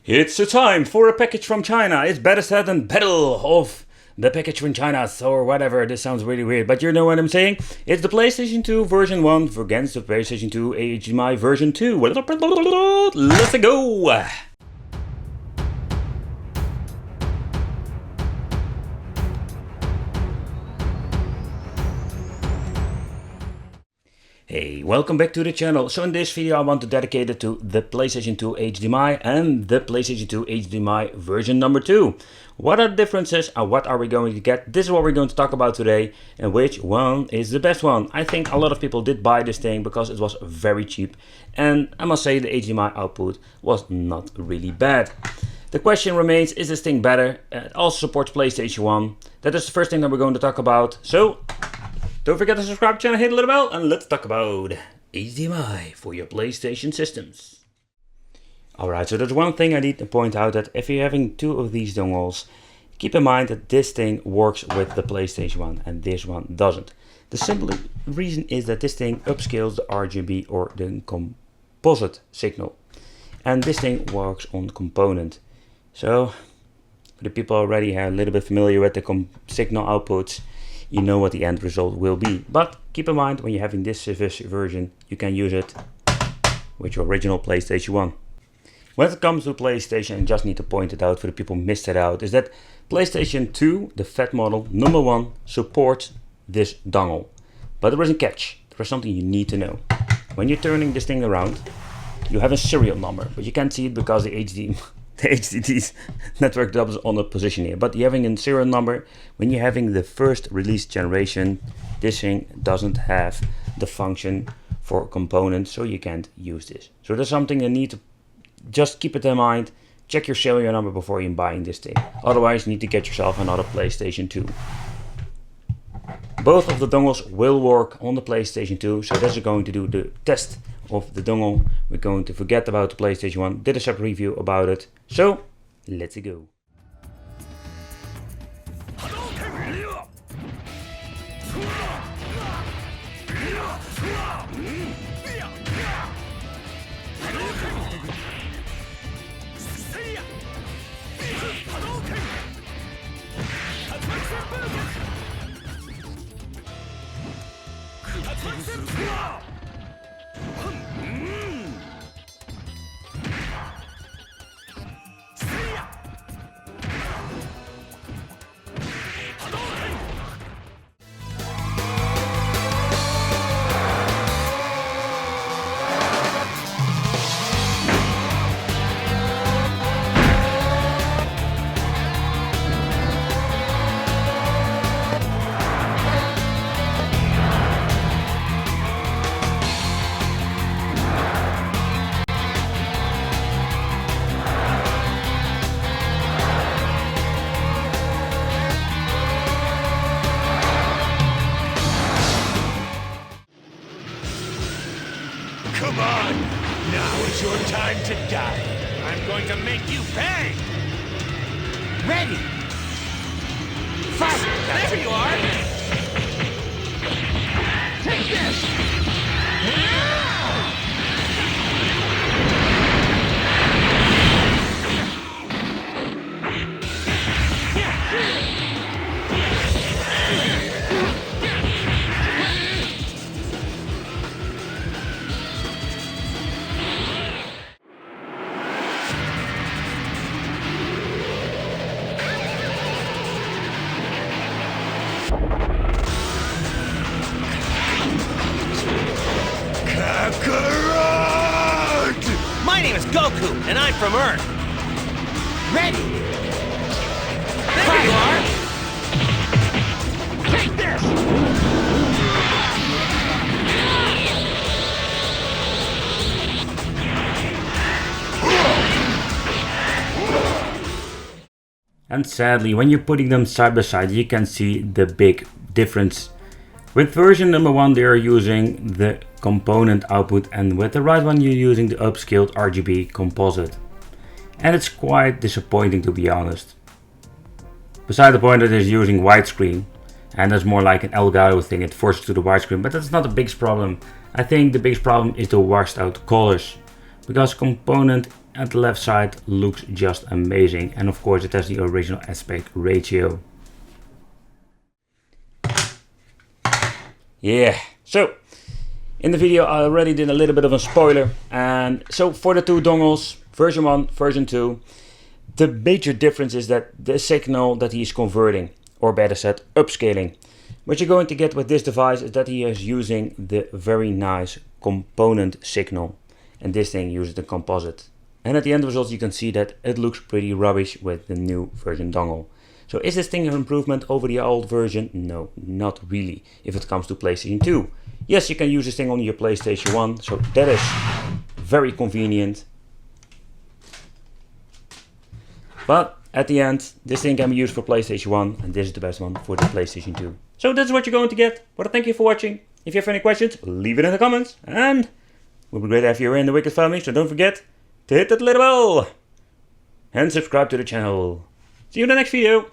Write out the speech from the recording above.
It's a time for a package from China. It's better said than battle of the package from China or whatever. This sounds really weird, but you know what I'm saying? It's the PlayStation 2 version 1 against the PlayStation 2 HDMI version 2. Let's go! Hey, welcome back to the channel. So in this video I want to dedicate it to the PlayStation 2 HDMI and the PlayStation 2 HDMI version number 2. What are the differences and what are we going to get? This is what we're going to talk about today, and which one is the best one. I think a lot of people did buy this thing because it was very cheap, and I must say the HDMI output was not really bad. The question remains, is this thing better? It also supports PlayStation 1. That is the first thing that we're going to talk about. So don't forget to subscribe to the channel, hit the little bell, and let's talk about HDMI for your PlayStation systems. Alright, so there's one thing I need to point out, that if you're having two of these dongles, keep in mind that this thing works with the PlayStation 1 and this one doesn't. The simple reason is that this thing upscales the RGB or the composite signal, and this thing works on component. So for the people already are a little bit familiar with the signal outputs, you know what the end result will be. But keep in mind, when you're having this version, you can use it with your original PlayStation 1. When it comes to PlayStation, I just need to point it out for the people who missed it out, is that PlayStation 2, the fat model, number 1, supports this dongle. But there is a catch. There is something you need to know. When you're turning this thing around, you have a serial number, but you can't see it because the HDD's network doubles on the position here. But you're having a serial number. When you're having the first release generation, this thing doesn't have the function for components, so you can't use this. So there's something you need to just keep it in mind. Check your serial number before you're buying this thing. Otherwise, you need to get yourself another PlayStation 2. Both of the dongles will work on the PlayStation 2, so this is going to do the test of the dongle. We're going to forget about the PlayStation 1. Did a separate review about it. So let's go. Come on! Now is your time to die. I'm going to make you pay! Ready! Fight! There you are! Take this! My name is Goku, and I'm from Earth. Ready? There you are! Take this! And sadly, when you're putting them side by side, you can see the big difference. With version number 1, they are using the component output, and with the right one, you're using the upscaled RGB composite. And it's quite disappointing, to be honest. Beside the point that it's using widescreen, and that's more like an Elgato thing, it forces to the widescreen, but that's not the biggest problem. I think the biggest problem is the washed out colors, because component at the left side looks just amazing, and of course it has the original aspect ratio. Yeah, so in the video I already did a little bit of a spoiler, and so for the two dongles, version 1, version 2, the major difference is that the signal that he is converting, or better said upscaling, what you're going to get with this device is that he is using the very nice component signal, and this thing uses the composite. And at the end results you can see that it looks pretty rubbish with the new version dongle. So is this thing an improvement over the old version? No, not really, if it comes to PlayStation 2. Yes, you can use this thing on your PlayStation 1, so that is very convenient. But at the end, this thing can be used for PlayStation 1, and this is the best one for the PlayStation 2. So this is what you're going to get. But thank you for watching. If you have any questions, leave it in the comments. And it would be great to have you in the Wicked family, so don't forget to hit that little bell. And subscribe to the channel. See you in the next video.